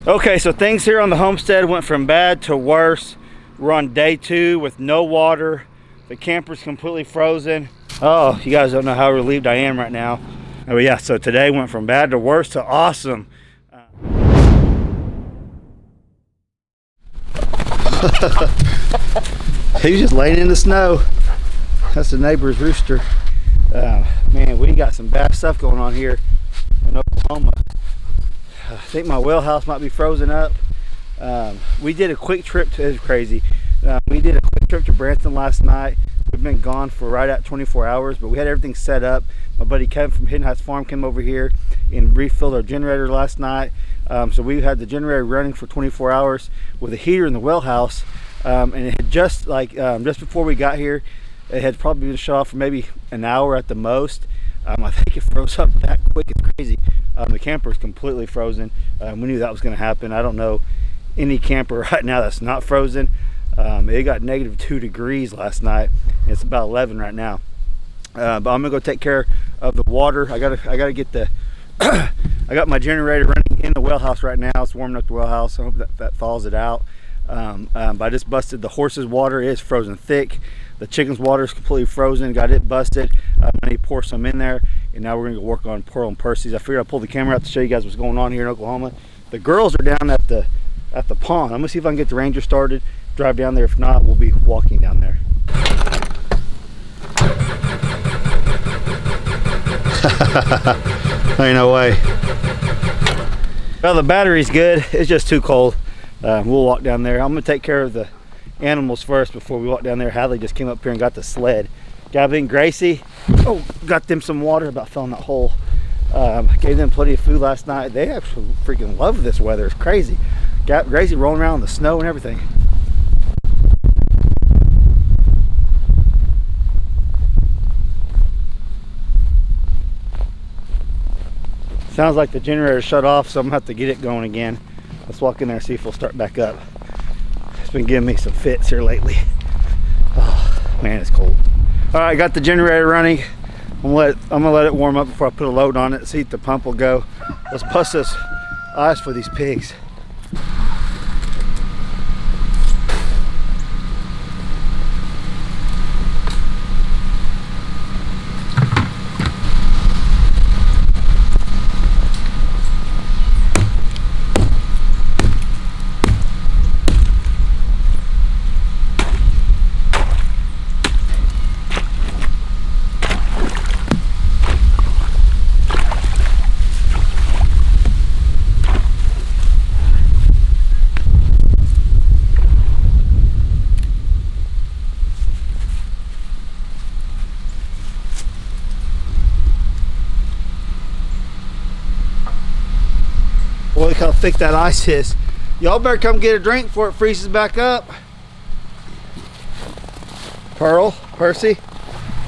Okay, so things here on the homestead went from bad to worse. We're on day 2 with no water. The camper's completely frozen. Oh, you guys don't know how relieved I am right now. Oh yeah, so today went from bad to worse to awesome. He's just laying in the snow. That's the neighbor's rooster. Man, we got some bad stuff going on here in Oklahoma. I think my well house might be frozen up. We did a quick trip to, it's crazy. We did a quick trip to Branson last night. We've been gone for right at 24 hours, but we had everything set up. My buddy Kevin from Hidden Heights Farm came over here and refilled our generator last night. So we had the generator running for 24 hours with a heater in the well house. And it had just just before we got here, it had probably been shut off for maybe an hour at the most. I think it froze up that quick. It's crazy. The camper is completely frozen. We knew that was going to happen. I don't know any camper right now that's not frozen. It got -2 degrees last night. It's about 11 right now. But I'm gonna go take care of the water. I gotta get the I got my generator running in the well house right now. It's warming up the well house. I hope that thaws it out. But I just busted the horse's water. It is frozen thick. The chicken's water is completely frozen. Got it busted. I need to pour some in there, and now we're gonna go work on Pearl and Percy's. I figured I'd pull the camera out to show you guys what's going on here in Oklahoma. The girls are down at the pond. I'm gonna see if I can get the Ranger started, drive down there. If not, we'll be walking down there. Ain't no way. Well, the battery's good. It's just too cold. We'll walk down there. I'm gonna take care of the animals first before we walk down there. Hadley just came up here and got the sled. Gabby and Gracie, got them some water. About fell in that hole. Gave them plenty of food last night. They actually freaking love this weather. It's crazy. Got Gracie rolling around in the snow and everything. Sounds like the generator shut off, so I'm gonna have to get it going again. Let's walk in there and see if we'll start back up. It's been giving me some fits here lately. Oh man, it's cold. All right, got the generator running. I'm gonna let it warm up before I put a load on it, see if the pump will go. Let's bust this ice for these pigs. Boy, look how thick that ice is. Y'all better come get a drink before it freezes back up. Pearl, Percy,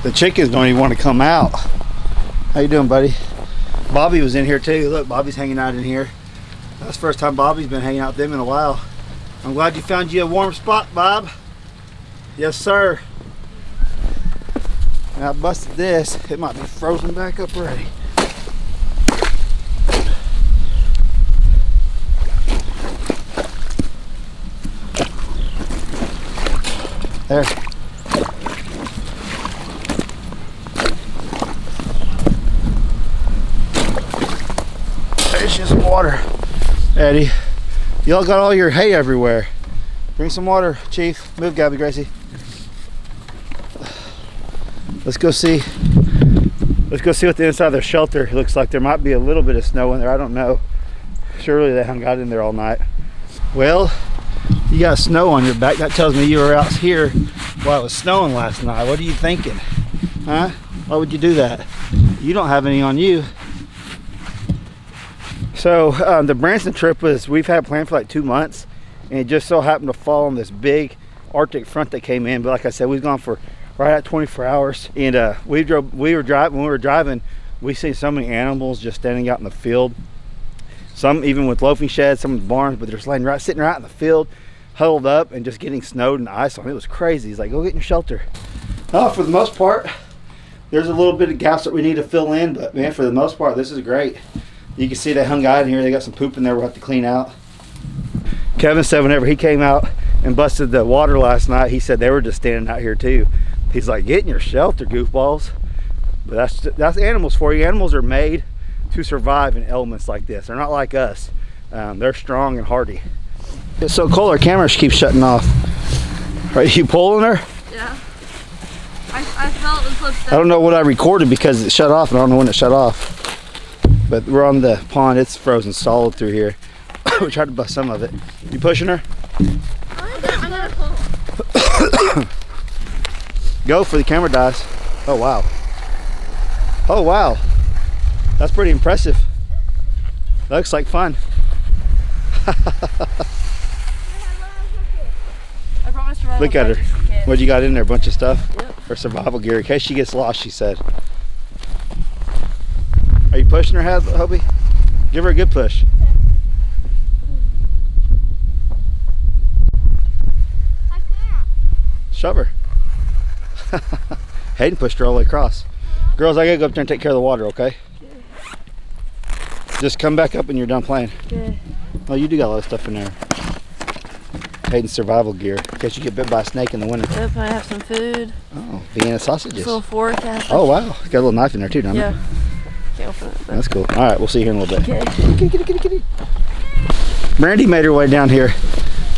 the chickens don't even want to come out. How you doing, buddy? Bobby was in here too. Look, Bobby's hanging out in here. That's the first time Bobby's been hanging out with them in a while. I'm glad you found you a warm spot, Bob. Yes, sir. And I busted this. It might be frozen back up already. There. There's just some water. Eddie, y'all got all your hay everywhere. Bring some water, Chief. Move, Gabby, Gracie. Let's go see what the inside of their shelter looks like. There might be a little bit of snow in there. I don't know. Surely they haven't got in there all night. Well, you got snow on your back. That tells me you were out here while it was snowing last night. What are you thinking? Huh? Why would you do that? You don't have any on you. So the Branson trip we've had planned for like 2 months, and it just so happened to fall on this big Arctic front that came in. But like I said, we've gone for right at 24 hours, and when we were driving, we seen so many animals just standing out in the field. Some even with loafing sheds, some in barns, but they're just sitting right in the field, huddled up and just getting snowed and ice on. It was crazy. He's like, go get in your shelter. For the most part, there's a little bit of gaps that we need to fill in, but man, for the most part, this is great. You can see they hung out in here. They got some poop in there we'll have to clean out. Kevin said whenever he came out and busted the water last night, he said they were just standing out here too. He's like, get in your shelter, goofballs. But that's animals for you. Animals are made to survive in elements like this. They're not like us. They're strong and hardy. It's so cold, our camera keeps shutting off. Are you pulling her? Yeah. I felt the footsteps. I don't know what I recorded because it shut off, and I don't know when it shut off. But we're on the pond. It's frozen solid through here. We tried to bust some of it. You pushing her? I'm gonna pull. Go for the camera dies. Oh wow. Oh wow. That's pretty impressive. That looks like fun. I promised to Look at her. What you got in there? A bunch of stuff? Yep. Her survival gear in case she gets lost, she said. Are you pushing her, Hobie? Give her a good push. I can't. Shove her. Hayden pushed her all the way across. Girls, I gotta go up there and take care of the water, okay? Just come back up when you're done playing. Okay. Oh, you do got a lot of stuff in there. Hayden's survival gear in case you get bit by a snake in the winter. Yep, I have some food. Oh, Vienna sausages. This little fork. Oh, wow. Got a little knife in there too, don't Yeah. it? Can't open it. But... That's cool. All right, we'll see you here in a little bit. Okay. Kitty. Brandy made her way down here.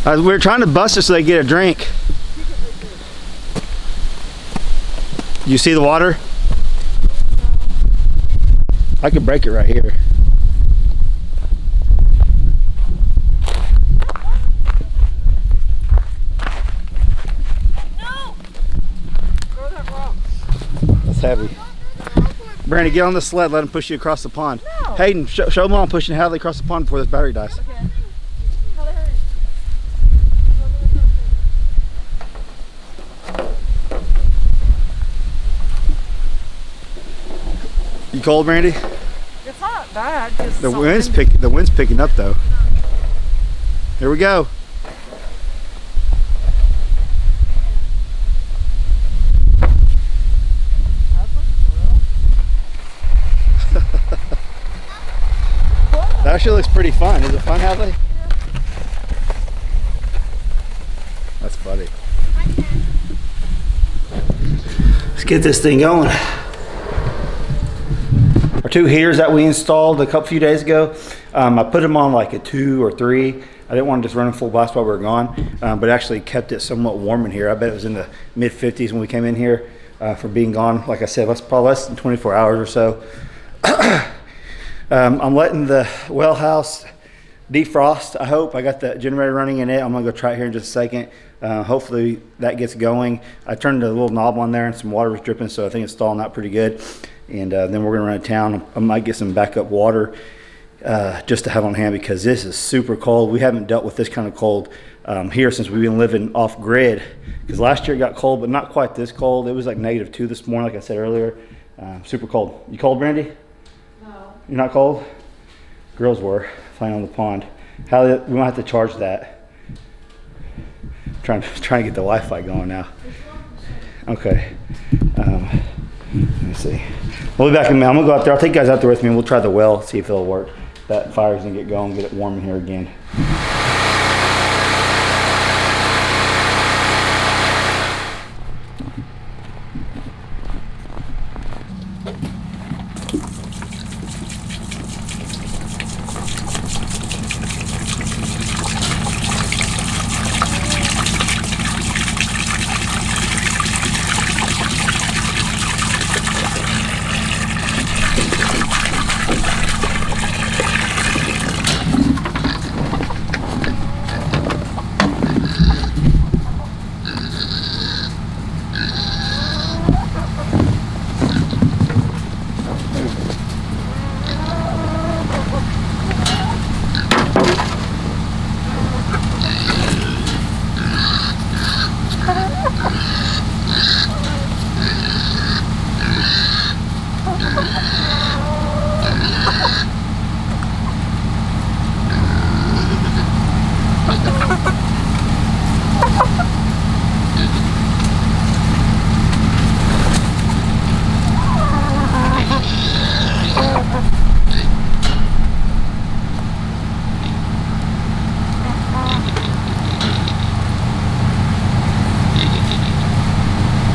We were trying to bust her so they get a drink. You see the water? I could break it right here. No! Throw that rock. That's heavy. Brandy, get on the sled. Let him push you across the pond. No. Hayden, show Mom pushing how they cross the pond before this battery dies. Okay. How they hurt? You cold, Brandy? It's not bad. Just The wind's picking up though. Here we go. That actually looks pretty fun. Is it fun, Hadley? That's funny. Let's get this thing going. Our 2 heaters that we installed a few days ago, I put them on like a 2 or 3. I didn't want to just run them full blast while we were gone, but actually kept it somewhat warm in here. I bet it was in the mid 50s when we came in here for being gone. Like I said, probably less than 24 hours or so. I'm letting the well house defrost. I hope. I got the generator running in it. I'm gonna go try it here in just a second. Hopefully that gets going. I turned the little knob on there and some water was dripping, so I think it's stalling out pretty good. And then we're gonna run to town. I might get some backup water just to have on hand because this is super cold. We haven't dealt with this kind of cold here since we've been living off grid. Because last year it got cold, but not quite this cold. It was like -2 this morning, like I said earlier. Super cold. You cold, Brandy? No. You're not cold? Girls were playing on the pond. We might have to charge that. Trying to get the Wi-Fi going now. Okay. Let me see. We'll be back in a minute. I'm gonna go out there. I'll take you guys out there with me and we'll try the well, see if it'll work. That fire's gonna get going, get it warm in here again.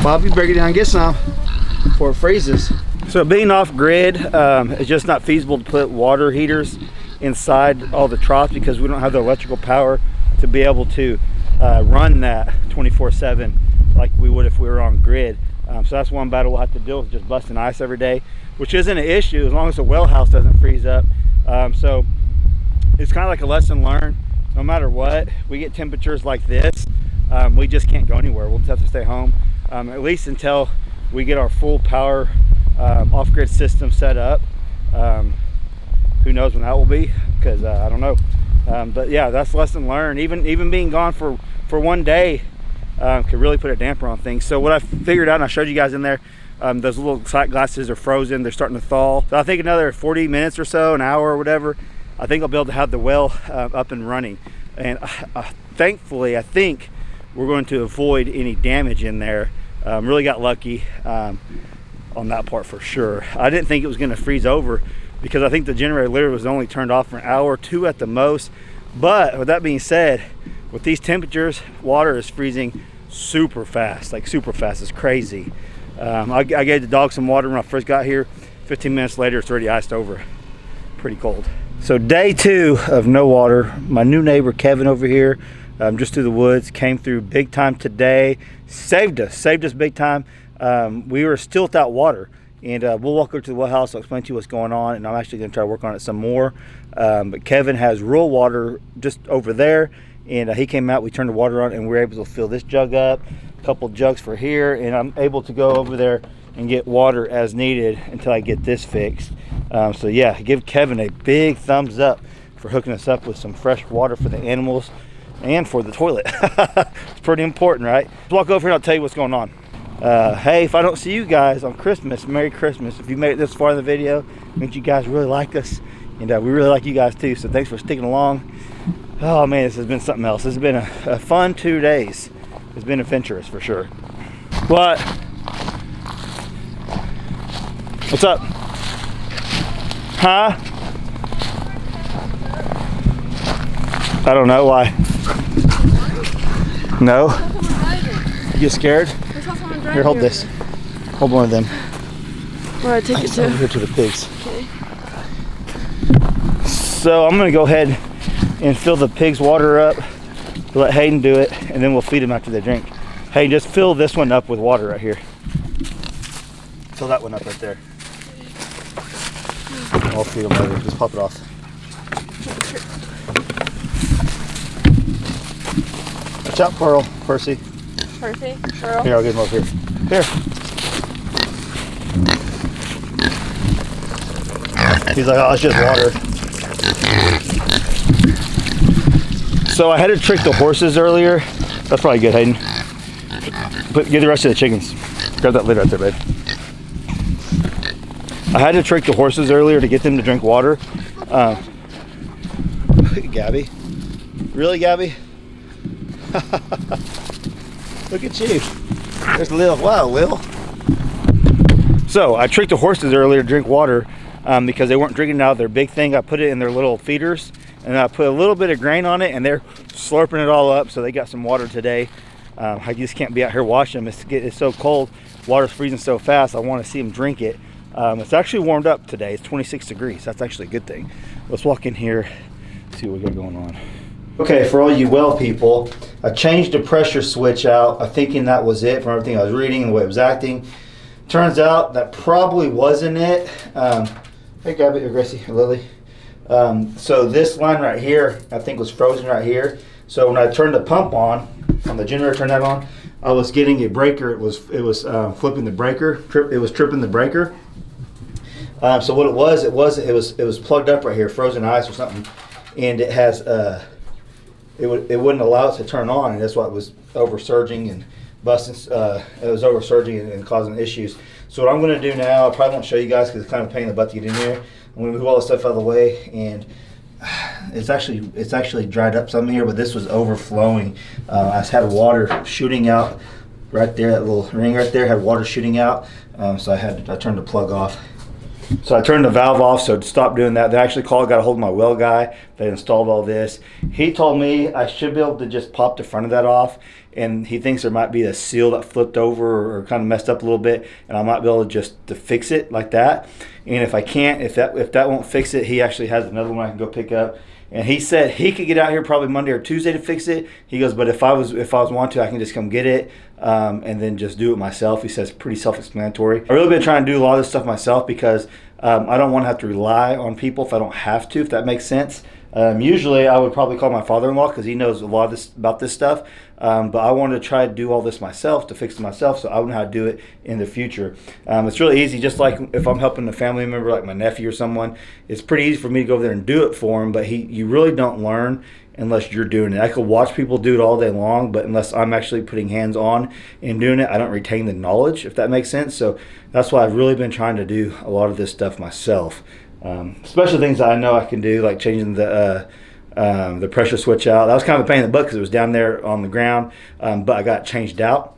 Bobby, break it down and get some before it freezes. So being off grid, it's just not feasible to put water heaters inside all the troughs because we don't have the electrical power to be able to run that 24/7 like we would if we were on grid. So that's one battle we'll have to deal with, just busting ice every day, which isn't an issue as long as the well house doesn't freeze up. So it's kind of like a lesson learned. No matter what, we get temperatures like this, we just can't go anywhere. We'll just have to stay home, at least until we get our full power off-grid system set up. Who knows when that will be, because I don't know. But yeah, that's lesson learned. Even being gone for one day could really put a damper on things. So what I figured out, and I showed you guys in there, those little sight glasses are frozen. They're starting to thaw. So I think another 40 minutes or so, an hour or whatever, I think I'll be able to have the well up and running. And thankfully, I think we're going to avoid any damage in there. Really got lucky on that part for sure. I didn't think it was going to freeze over because I think the generator literally was only turned off for an hour or two at the most. But with that being said, with these temperatures, water is freezing super fast, like super fast. It's crazy. I gave the dog some water when I first got here. 15 minutes later, it's already iced over. Pretty cold. So day 2 of no water. My new neighbor Kevin over here, just through the woods, came through big time today. Saved us big time. We were still without water, and we'll walk over to the well house. I'll explain to you what's going on, and I'm actually going to try to work on it some more. But Kevin has rural water just over there, and he came out. We turned the water on, and we were able to fill this jug up, a couple jugs for here, and I'm able to go over there and get water as needed until I get this fixed. So yeah, give Kevin a big thumbs up for hooking us up with some fresh water for the animals and for the toilet. It's pretty important, right? Let's walk over here and I'll tell you what's going on. Hey, if I don't see you guys on Christmas, Merry Christmas. If you made it this far in the video, it means you guys really like us, and we really like you guys too, so thanks for sticking along. Oh man, this has been something else. This has been a fun 2 days. It's been adventurous for sure. What? What's up? Huh? I don't know why. No? You get scared? Here, hold this. Hold one of them. Where I take it to? Over here to the pigs. Okay. So I'm gonna go ahead and fill the pigs' water up. Let Hayden do it, and then we'll feed them after they drink. Hayden, just fill this one up with water right here. Fill that one up right there. I'll feed them later. Just pop it off. Watch out, Percy. Percy? Pearl? Here, I'll get him over here. Here. He's like, oh, it's just water. So I had to trick the horses earlier. That's probably good, Hayden. But get the rest of the chickens. Grab that lid right there, babe. I had to trick the horses earlier to get them to drink water. Gabby. Really, Gabby? Look at you. There's Lil. Wow, Lil. So I tricked the horses earlier to drink water because they weren't drinking it out of their big thing. I put it in their little feeders, and I put a little bit of grain on it, and they're slurping it all up, so they got some water today. I just can't be out here washing them. It's so cold. Water's freezing so fast. I want to see them drink it. It's actually warmed up today. It's 26 degrees. That's actually a good thing. Let's walk in here, see what we got going on. Okay, for all you well people, I changed the pressure switch out, thinking that was it from everything I was reading and the way it was acting. Turns out that probably wasn't it. Hey, grab it, Gracie, Lily. So this line right here, I think was frozen right here. So when I turned the pump on the generator, turned that on, I was getting a breaker. It was flipping the breaker. It was tripping the breaker. So what it was plugged up right here, frozen ice or something, and it has it wouldn't allow it to turn on, and that's why it was over surging and busting. It was over surging and causing issues. So what I'm going to do now, I probably won't show you guys because it's kind of a pain in the butt to get in here. I'm going to move all the stuff out of the way, and it's actually dried up some here, but this was overflowing. I just had water shooting out right there. That little ring right there had water shooting out, so I turned the plug off. So I turned the valve off, so to stop doing that. They actually got a hold of my well guy. They installed all this. He told me I should be able to just pop the front of that off, and he thinks there might be a seal that flipped over or kind of messed up a little bit, and I might be able to fix it like that. And if I can't, if that won't fix it, he actually has another one I can go pick up. And he said he could get out here probably Monday or Tuesday to fix it. He goes, but if I was want to, I can just come get it and then just do it myself. He says pretty self-explanatory. I've really been trying to do a lot of this stuff myself because I don't want to have to rely on people if I don't have to, if that makes sense. Usually I would probably call my father-in-law because he knows a lot of about this stuff. But I wanted to try to do all this myself, to fix it myself, so I would know how to do it in the future. It's really easy, just like if I'm helping a family member like my nephew or someone, it's pretty easy for me to go over there and do it for him, but you really don't learn unless you're doing it. I could watch people do it all day long, but unless I'm actually putting hands on and doing it, I don't retain the knowledge, if that makes sense. So that's why I've really been trying to do a lot of this stuff myself. Especially things that I know I can do, like changing the pressure switch out. That was kind of a pain in the butt because it was down there on the ground, but I got it changed out,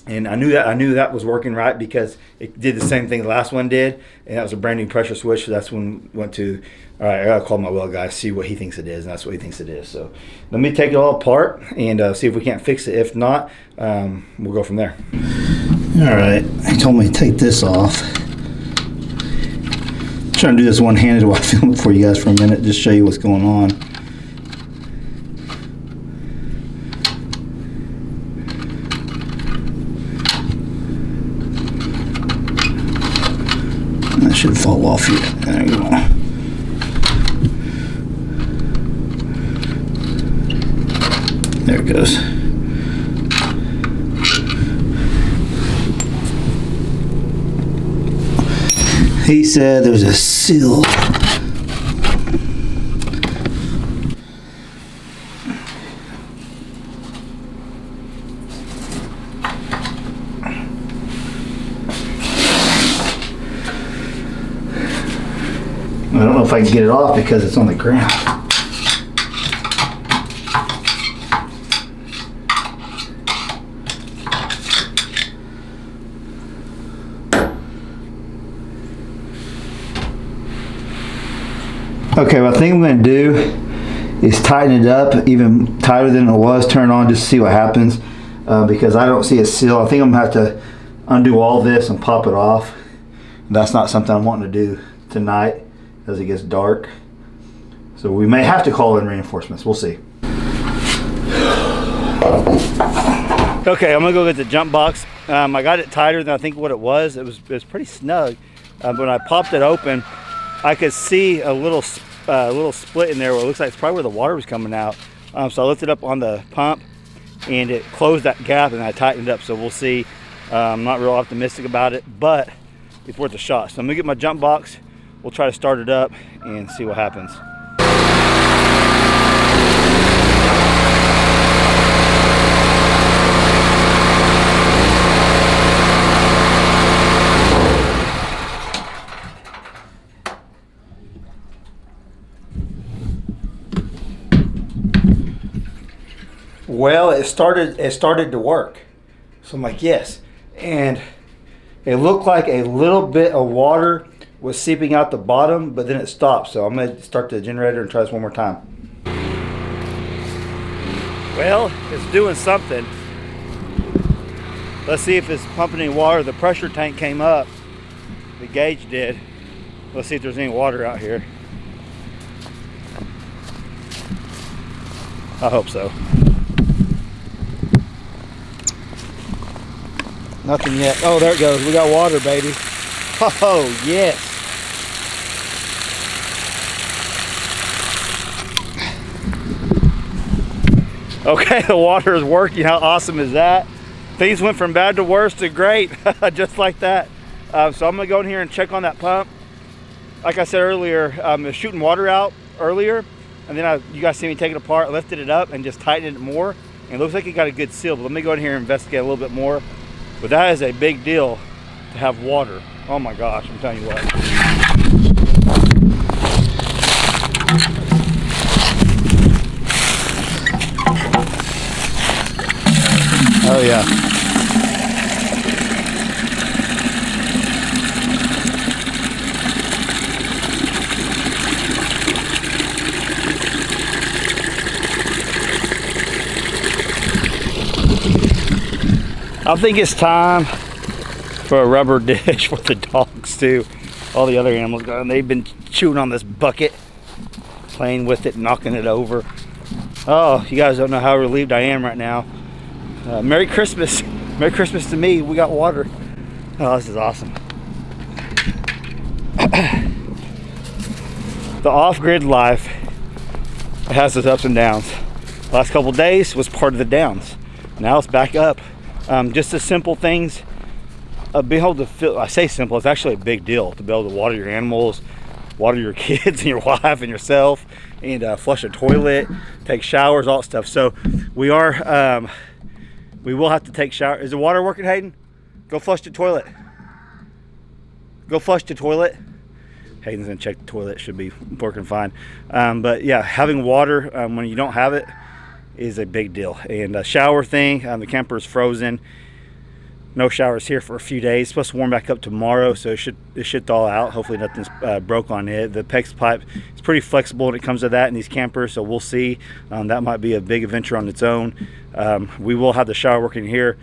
and I knew that was working right because it did the same thing the last one did, and that was a brand new pressure switch. So that's when we went to, all right, I gotta call my well guy, see what he thinks it is, and that's what he thinks it is. So let me take it all apart and see if we can't fix it. If not, we'll go from there. All right, he told me to take this off. I'm trying to do this one-handed while I film it for you guys for a minute, just show you what's going on. That should fall off here. There you go. There it goes. He said there's a seal. I don't know if I can get it off because it's on the ground. Okay, what I think I'm going to do is tighten it up even tighter than it was, turn it on just to see what happens, because I don't see a seal. I think I'm going to have to undo all this and pop it off. That's not something I'm wanting to do tonight as it gets dark. So we may have to call in reinforcements. We'll see. Okay, I'm going to go get the jump box. I got it tighter than I think what it was. It was pretty snug. But when I popped it open, I could see a little split in there where it looks like it's probably where the water was coming out. So I lifted up on the pump and it closed that gap and I tightened it up. So we'll see. I'm not real optimistic about it, but it's worth a shot. So I'm gonna get my jump box. We'll try to start it up and see what happens. Well, it started to work. So I'm like, yes. And it looked like a little bit of water was seeping out the bottom, but then it stopped. So I'm gonna start the generator and try this one more time. Well, it's doing something. Let's see if it's pumping any water. The pressure tank came up. The gauge did. Let's see if there's any water out here. I hope so. Nothing yet. Oh, there it goes. We got water, baby. Oh, yes. Okay, the water is working. How awesome is that? Things went from bad to worse to great, just like that. So I'm gonna go in here and check on that pump. Like I said earlier, it was shooting water out earlier, and then you guys see me take it apart, lifted it up, and just tightened it more. And it looks like it got a good seal, but let me go in here and investigate a little bit more. But that is a big deal to have water. Oh my gosh, I'm telling you what. Oh yeah. I think it's time for a rubber dish for the dogs too. All the other animals gone. They've been chewing on this bucket, playing with it, knocking it over. Oh, you guys don't know how relieved I am right now. Merry Christmas. Merry Christmas to me. We got water. Oh, this is awesome. The off-grid life has its ups and downs. The last couple days was part of the downs. Now it's back up. Just the simple things of being able to feel, I say simple, it's actually a big deal to be able to water your animals, water your kids and your wife and yourself, and flush a toilet, take showers, all that stuff. So we will have to take showers. Is the water working, Hayden? Go flush the toilet. Go flush the toilet. Hayden's gonna check the toilet, should be working fine. But yeah, having water when you don't have it is a big deal. And a shower thing, the camper is frozen. No showers here for a few days. It's supposed to warm back up tomorrow, so it should thaw out. Hopefully nothing's broke on it. The PEX pipe is pretty flexible when it comes to that in these campers, so we'll see. That might be a big adventure on its own. We will have the shower working here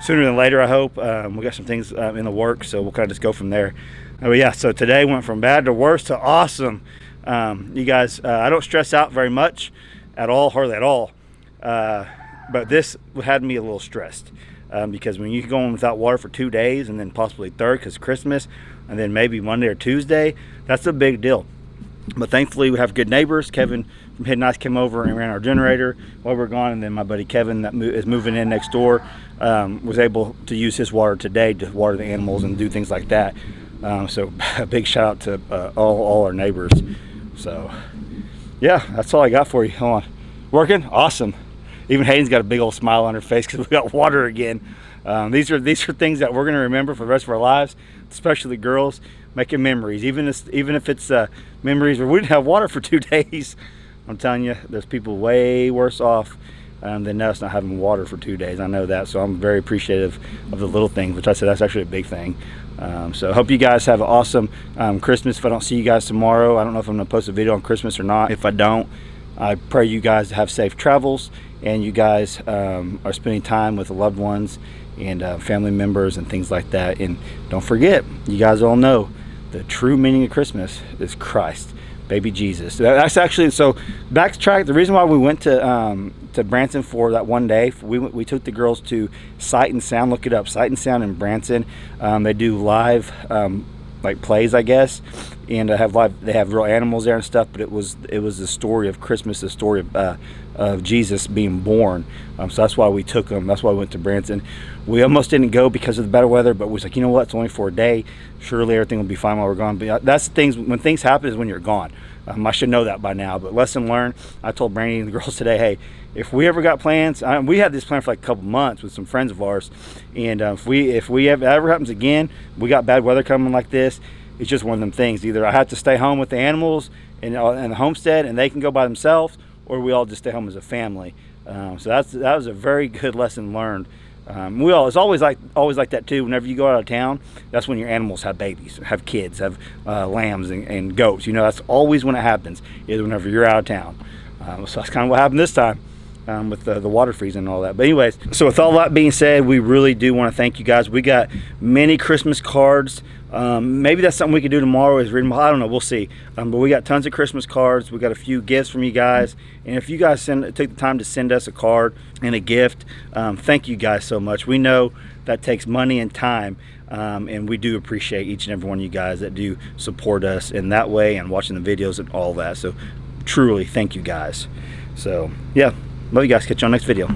sooner than later, I hope. We got some things in the works, so we'll kind of just go from there. But yeah, so today went from bad to worse to awesome. You guys, I don't stress out very much at all, hardly at all. But this had me a little stressed because when you go on without water for 2 days and then possibly third because Christmas and then maybe Monday or Tuesday, that's a big deal. But thankfully we have good neighbors. Kevin from Hidden Ice came over and ran our generator while we're gone, and then my buddy Kevin that is moving in next door was able to use his water today to water the animals and do things like that. So a big shout out to all our neighbors. So yeah, that's all I got for you. Hold on. Working? Awesome. Even Hayden's got a big old smile on her face because we got water again. These are things that we're going to remember for the rest of our lives, especially the girls, making memories. Even if it's memories where we didn't have water for 2 days. I'm telling you, there's people way worse off than us not having water for 2 days. I know that, so I'm very appreciative of the little things, which I said that's actually a big thing. So I hope you guys have an awesome Christmas. If I don't see you guys tomorrow, I don't know if I'm going to post a video on Christmas or not. If I don't, I pray you guys have safe travels and you guys are spending time with the loved ones and family members and things like that. And don't forget, you guys all know the true meaning of Christmas is Christ, baby Jesus. That's actually, so backtrack, the reason why we went to Branson for that one day, we took the girls to Sight and Sound. Look it up, Sight and Sound in Branson. They do live like plays, I guess, and they have real animals there and stuff, but it was the story of Christmas, the story of Jesus being born. So that's why we took them. That's why we went to Branson. We almost didn't go because of the better weather, but we was like, you know what, it's only for a day, surely everything will be fine while we're gone. But that's the things, when things happen is when you're gone. I should know that by now, but lesson learned. I told Brandy and the girls today, hey, if we ever got plans, we had this plan for like a couple months with some friends of ours, and if we ever happens again, we got bad weather coming like this, it's just one of them things. Either I have to stay home with the animals and the homestead and they can go by themselves, or we all just stay home as a family. So that was a very good lesson learned. It's always like that too. Whenever you go out of town, that's when your animals have babies, have kids, have lambs and goats. You know, that's always when it happens, is whenever you're out of town. So that's kind of what happened this time with the water freezing and all that. But anyways, so with all that being said, we really do want to thank you guys. We got many Christmas cards. Maybe that's something we could do tomorrow, is read them. I don't know, we'll see. But we got tons of Christmas cards. We got a few gifts from you guys, and if you guys took the time to send us a card and a gift, thank you guys so much. We know that takes money and time, and we do appreciate each and every one of you guys that do support us in that way and watching the videos and all that. So truly thank you guys. So yeah, love you guys. Catch you on the next video.